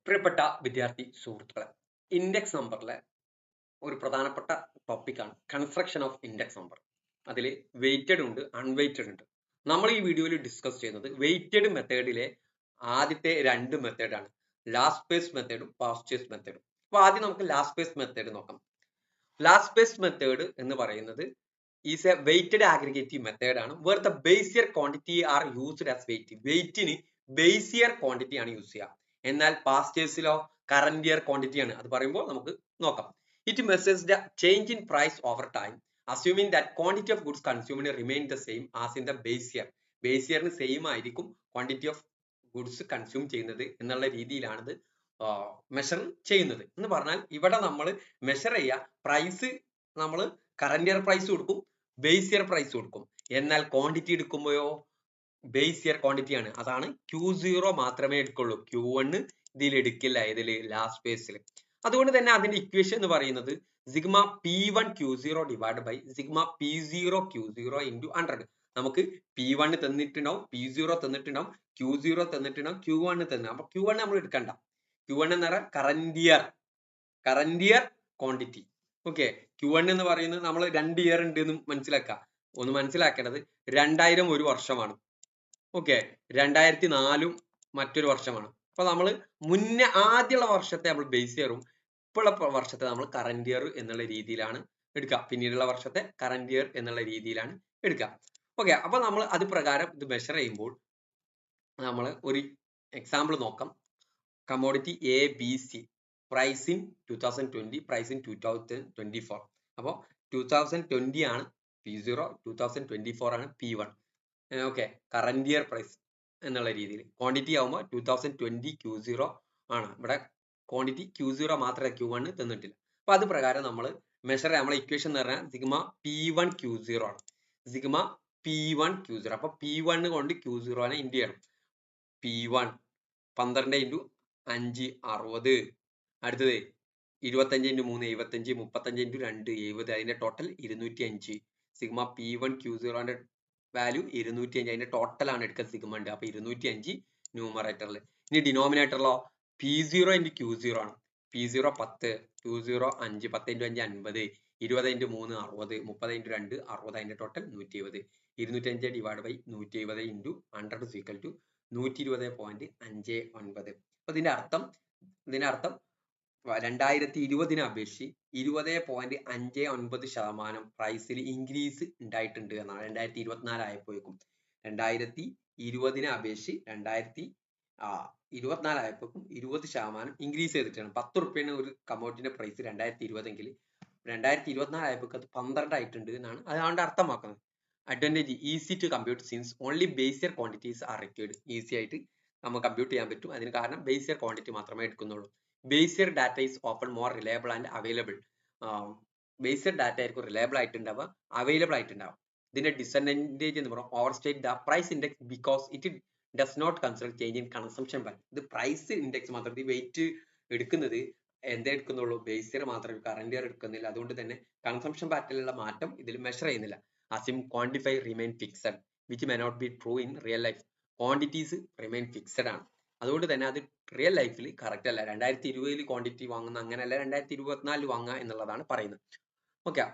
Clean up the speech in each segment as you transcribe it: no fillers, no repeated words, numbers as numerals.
പ്രിയപ്പെട്ട വിദ്യാർത്ഥി സുഹൃത്തുക്കളെ, ഇൻഡെക്സ് നമ്പറിലെ ഒരു പ്രധാനപ്പെട്ട ടോപ്പിക്കാണ് കൺസ്ട്രക്ഷൻ ഓഫ് ഇൻഡെക്സ് നമ്പർ. അതിൽ വെയ്റ്റഡ് ഉണ്ട്, അൺവെയ്റ്റഡ് ഉണ്ട്. നമ്മൾ ഈ വീഡിയോയിൽ ഡിസ്കസ് ചെയ്യുന്നത് വെയ്റ്റഡ് മെത്തേഡിലെ ആദ്യത്തെ രണ്ട് മെത്തേഡാണ്, ലാസ്റ്റ് ബേസ് മെത്തേഡും ഫാസ്റ്റ് ബേസ് മെത്തേഡും. അപ്പൊ ആദ്യം നമുക്ക് ലാസ്റ്റ് ബേസ് മെത്തേഡ് നോക്കാം. ലാസ്റ്റ് ബേസ് മെത്തേഡ് എന്ന് പറയുന്നത് is a weighted aggregative method ആണ്, where the base year quantity are used as weight. വെയിറ്റിന് ബേസിയർ ക്വാണ്ടിറ്റി ആണ് യൂസ് ചെയ്യുക. എന്നാൽ പാസ്റ്റ് കേസിലോ കറന്റ് ഇയർ ക്വാണ്ടിറ്റി ആണ്. അത് പറയുമ്പോൾ നമുക്ക് നോക്കാം. It measures the change in price over time, assuming that quantity of goods consumed remain the same as in the base year. Base year same ആയിരിക്കും quantity of goods കൺസ്യൂം ചെയ്യുന്നത് എന്നുള്ള രീതിയിലാണ് ഇത് മെഷർ ചെയ്യുന്നത്. എന്ന് പറഞ്ഞാൽ ഇവിടെ നമ്മൾ മെഷർ ചെയ്യുക പ്രൈസ്, നമ്മൾ കറന്റ് ഇയർ പ്രൈസ് കൊടുക്കും, ബേസ് ഇയർ പ്രൈസ് കൊടുക്കും. എന്നാൽ ക്വാണ്ടിറ്റി എടുക്കുമ്പോഴോ ബേസ് ഇയർ ക്വാണ്ടിറ്റി ആണ്. അതാണ് Q0 മാത്രമേ എടുക്കുള്ളൂ, Q1 ഇതിൽ എടുക്കില്ല, ഇതിൽ ലാസ്റ്റ് ബേസിൽ. അതുകൊണ്ട് തന്നെ അതിന്റെ ഇക്വേഷൻ എന്ന് പറയുന്നത് sigma P1 Q0 divide by sigma P0 Q0 into 100. നമുക്ക് P1 തന്നിട്ടുണ്ടാവും, P0 തന്നിട്ടുണ്ടാവും, Q0 തന്നിട്ടുണ്ടാവും, Q1 തന്നിട്ടുണ്ടാവും. അപ്പൊ Q1 നമ്മൾ എടുക്കണ്ട. Q1 എന്ന് പറഞ്ഞാൽ current year quantity. Okay, Q1 എന്ന് പറയുന്നത് നമ്മൾ 2 ഇയർ ഉണ്ട് എന്ന് മനസ്സിലാക്കുക. ഒന്ന് മനസ്സിലാക്കേണ്ടത് 2000 ഒരു വർഷമാണ്. ഓക്കെ, 2004 മറ്റൊരു വർഷമാണ്. അപ്പൊ നമ്മൾ മുന്നേ ആദ്യമുള്ള വർഷത്തെ നമ്മൾ ബേസ് ഇയറും ഇപ്പോഴുള്ള വർഷത്തെ നമ്മൾ കറന്റ് ഇയർ എന്നുള്ള രീതിയിലാണ് എടുക്കുക. പിന്നീടുള്ള വർഷത്തെ കറന്റ് ഇയർ എന്നുള്ള രീതിയിലാണ് എടുക്കുക. ഓക്കെ, അപ്പൊ നമ്മൾ അത് പ്രകാരം ഇത് മെഷർ ചെയ്യുമ്പോൾ നമ്മൾ ഒരു എക്സാമ്പിൾ നോക്കാം. Commodity A B C, price in 2020, price in 2024. അപ്പോൾ 2020 ആണ് P0, 2024 ആണ് P1. Okay, current year price എന്നുള്ള രീതിയിൽ ക്വാണ്ടിറ്റി ആവുമ്പോൾ 2020 Q0 ആണ്. ഇവിടെ ക്വാണ്ടിറ്റി Q0 മാത്രമേ Q1 തന്നിട്ടില്ല. അപ്പൊ അത് പ്രകാരം നമ്മൾ മെഷർ നമ്മളെ ഇക്വേഷൻ എന്ന് പറഞ്ഞാൽ സിഗ്മ P1 Q0 ആണ്. Sigma P1 Q0. അപ്പൊ P1 കൊണ്ട് Q0 നെ ഇൻറ്റു ചെയ്യണം. P1 12 into 5 60. അടുത്തത് 25 ഇൻറ്റു 3 75, 35 ഇൻറ്റു 2 70. അതിന്റെ ടോട്ടൽ 205. സിഗ്മ P1 Q0 ന്റെ വാല്യൂ 205. അതിന്റെ ടോട്ടൽ ആണ് എടുക്കുക സിഗ്മ ഉണ്ട്. അപ്പൊ 205 ന്യൂമറേറ്ററിൽ. ഇനി ഡിനോമിനേറ്ററിലോ P0 ഇൻറ്റു Q0 ആണ്. P0 10, Q0 5, 10 into 5 50, 20 into 3 60, 30 into 2 60. അതിന്റെ total 120. 205 divide by 170 into 100 equal to 120.59. അപ്പൊ ഇതിന്റെ അർത്ഥം 2020 അപേക്ഷിച്ച് 20.59% പ്രൈസിൽ ഇൻക്രീസ് ഉണ്ടായിട്ടുണ്ട് എന്നാണ്. 2024 ആയപ്പോഴേക്കും 2020 അപേക്ഷിച്ച് 2024 ആയപ്പോഴേക്കും 20% ഇൻക്രീസ് ചെയ്തിട്ടാണ്. 10 റുപ്യാണ് ഒരു കമോഡിറ്റിന്റെ പ്രൈസ് 2020 എങ്കിൽ 2024 ആയപ്പോഴേക്കും അത് 12 ആയിട്ടുണ്ട് എന്നാണ് അതുകൊണ്ട് അർത്ഥമാക്കുന്നത്. Advantage easy to compute since only base year quantities are required. Easy ആയിട്ട് നമുക്ക് കമ്പ്യൂട്ട് ചെയ്യാൻ പറ്റും. അതിന് കാരണം ബേസ് ഇയർ ക്വാണ്ടിറ്റി മാത്രമേ എടുക്കുന്നുള്ളൂ. Base year data is often more reliable and available. Base year data ആയിരിക്കും റിലയബിൾ ആയിട്ടുണ്ടാവുക, അവൈലബിൾ ആയിട്ടുണ്ടാവുക. ഇതിന്റെ ഡിസഡ്വാൻറ്റേജ് എന്ന് പറഞ്ഞാൽ overstate the price index because it does not consider change in consumption pattern. ഇത് price index മാത്രം, ഈ weight എടുക്കുന്നത് എന്തേ എടുക്കുന്നുള്ളൂ, ബേസ് ഇയർ മാത്രമേ, കറന്റ് ഇയർ എടുക്കുന്നില്ല. അതുകൊണ്ട് തന്നെ കൺസംഷൻ പാറ്റേണിലുള്ള മാറ്റം ഇതിൽ മെഷർ ചെയ്യുന്നില്ല. Assume quantify remain fixed which may not be true in real life. Quantities remain fixed ആണ്, അതുകൊണ്ട് തന്നെ അത് റിയൽ ലൈഫിൽ കറക്റ്റ് അല്ല. 2020 ക്വാണ്ടിറ്റി വാങ്ങുന്ന അങ്ങനെയല്ല 2024 വാങ്ങുക എന്നുള്ളതാണ് പറയുന്നത്. ഓക്കെ,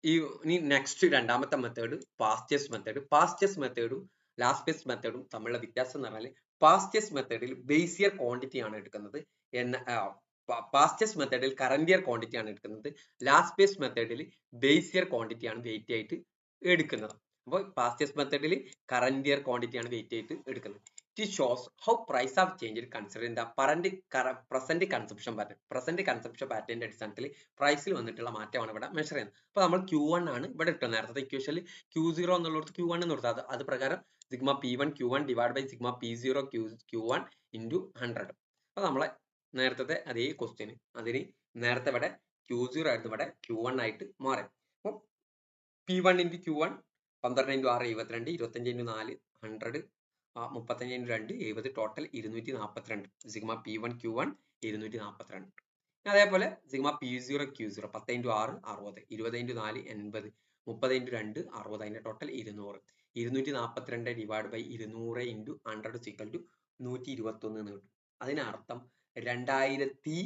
ഇനി നെക്സ്റ്റ് രണ്ടാമത്തെ മെത്തേഡ് പാസ്റ്റേഴ്സ് മെത്തേഡ്. പാസ്റ്റേഴ്സ് മെത്തേഡും ലാസ്റ്റ് ബേസ് മെത്തേഡും തമ്മിലുള്ള വ്യത്യാസം എന്ന് പറഞ്ഞാൽ പാസ്റ്റേഴ്സ് മെത്തേഡിൽ ബേസ് ഇയർ ക്വാണ്ടിറ്റി ആണ് എടുക്കുന്നത്, പാസ്റ്റേഴ്സ് മെത്തേഡിൽ കറന്റ് ഇയർ ക്വാണ്ടിറ്റി ആണ് എടുക്കുന്നത്. ലാസ്റ്റ് ബേസ് മെത്തേഡിൽ ബേസ് ഇയർ ക്വാണ്ടിറ്റി ആണ് വെയിറ്റ് ആയിട്ട് എടുക്കുന്നത്. അപ്പോൾ പാസ്റ്റേഴ്സ് മെത്തേഡിൽ കറന്റ് ഇയർ ക്വാണ്ടിറ്റി ആണ് വെയിറ്റ് ആയിട്ട് എടുക്കുന്നത്. It shows how price have changed considering the present consumption pattern. Present consumption പാറ്റേണിന്റെ അടിസ്ഥാനത്തിൽ പ്രൈസിൽ വന്നിട്ടുള്ള മാറ്റമാണ് ഇവിടെ മെഷർ ചെയ്യുന്നത്. അപ്പൊ നമ്മൾ Q1 ആണ് ഇവിടെ ഇട്ടത്. നേരത്തെ ഇക്വേഷനിൽ Q0 എന്നുള്ളത് Q1 എന്ന് കൊടുത്തത്. അത് പ്രകാരം sigma P1 Q1 divide by sigma P0 Q1 into 100. അപ്പൊ നമ്മളെ നേരത്തെ അതേ ക്വസ്റ്റ്യന് അതിന് നേരത്തെ ഇവിടെ Q0 ആയിരുന്നു, ഇവിടെ Q1 ആയിട്ട് മാറി. അപ്പോൾ P1 into Q1 12 into 6 72, 25 into 4 100, 35 into 2 70, total 242. Sigma P1 Q1 242. അതേപോലെ sigma P0 Q0 10 into 6 60, 20 into 4 80, 30 into 2 60. അതിന്റെ total 200. 242 divide by 200 into 100 equal to 121 എന്ന് കിട്ടും. അതിനർത്ഥം 2020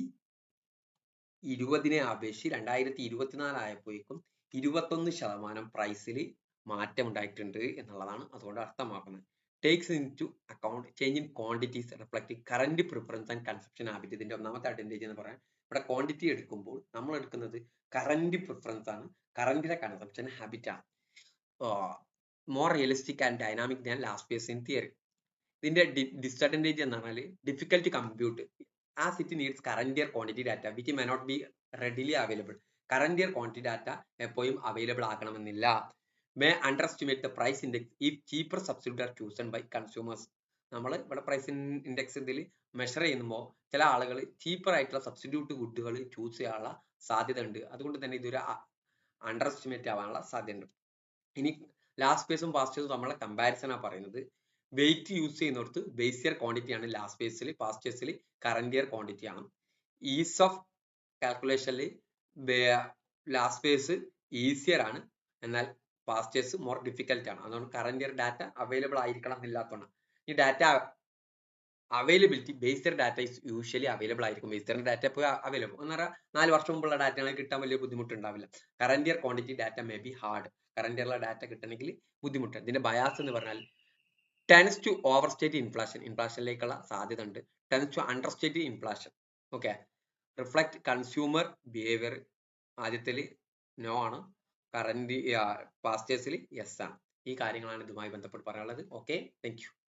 അപേക്ഷിച്ച് 2024 ആയപ്പോഴേക്കും 21% പ്രൈസിൽ മാറ്റം ഉണ്ടായിട്ടുണ്ട് എന്നുള്ളതാണ് അതുകൊണ്ട് അർത്ഥമാക്കുന്നത്. Takes into account change in quantities reflecting current preference and consumption habit. ഇതിന്റെ ഒന്നാമത്തെ അഡ്വാൻറ്റേജ് എന്ന് പറയാൻ ഇവിടെ ക്വാണ്ടിറ്റി എടുക്കുമ്പോൾ നമ്മൾ എടുക്കുന്നത് കറന്റ് പ്രിഫറൻസ് ആണ്, കറന്റിലെ കൺസംപ്ഷൻ ഹാബിറ്റ് ആണ്. More realistic and dynamic than last phase in theory. ഇതിന്റെ ഡിസഡ്വാൻറ്റേജ് എന്ന് പറഞ്ഞാൽ difficult compute as it needs current year quantity data which may not be readily available. Current year quantity data എപ്പോഴും available ആകണമെന്നില്ല. May under estimate the price index if cheaper substitute are chosen by consumers. നമ്മൾ ഇവിടെ price index ഇതിൽ measure ചെയ്യുമ്പോൾ ചില ആളുകൾ cheaper ആയിട്ടുള്ള substitute ഗുഡുകൾ choose ചെയ്യാനുള്ള സാധ്യത ഉണ്ട്. അതുകൊണ്ട് തന്നെ ഇതൊരു അണ്ടർ എസ്റ്റിമേറ്റ് ആവാനുള്ള സാധ്യതയുണ്ട്. ഇനി ലാസ്റ്റ് ഫേസും ഫാസ്റ്റ് ഫേസും നമ്മളെ കമ്പാരിസൺ ആണ് പറയുന്നത്. വെയിറ്റ് യൂസ് ചെയ്യുന്നിടത്ത് ബേസ് ഇയർ ക്വാണ്ടിറ്റി ആണ്, ലാസ്റ്റ് ഫേസിൽ ഫാസ്റ്റ് ഫേസിൽ കറന്റ് ഇയർ ക്വാണ്ടിറ്റി ആണ്. ഈസ് ഓഫ് കാൽക്കുലേഷനിൽ ലാസ്റ്റ് ഫേസ് ഈസിയർ ആണ്, എന്നാൽ ഫാസ്റ്റ് ഫേസ് മോർ ഡിഫിക്കൽട്ട് ആണ്. അതുകൊണ്ട് കറന്റ് ഇയർ ഡാറ്റ അവൈലബിൾ ആയിരിക്കണം എന്നില്ലാത്തതാണ്. ഈ data availability base year data is usually available ആയിരിക്കും. ബേസ് ഇയർ ഡാറ്റ ഇപ്പോൾ അവൈലബിൾ എന്ന് പറഞ്ഞാൽ 4 വർഷം മുമ്പുള്ള ഡാറ്റകൾ കിട്ടാൻ വലിയ ബുദ്ധിമുട്ടുണ്ടാവില്ല. Current year quantity data may be hard. Current ഇയറിലെ ഡാറ്റ കിട്ടണമെങ്കിൽ ബുദ്ധിമുട്ടാണ്. ഇതിന്റെ ബയാസ് എന്ന് പറഞ്ഞാൽ tends to over state inflation, ഇൻഫ്ലേഷനിലേക്കുള്ള സാധ്യത ഉണ്ട്. Tends to under state inflation. Okay, reflect consumer behaviour ആദ്യത്തിൽ നോ ആണ്, കറന്റ് ഫാസ്റ്റേഴ്സിൽ യെസ് ആണ്. ഈ കാര്യങ്ങളാണ് ഇതുമായി ബന്ധപ്പെട്ട് പറയാനുള്ളത്. Okay, thank you.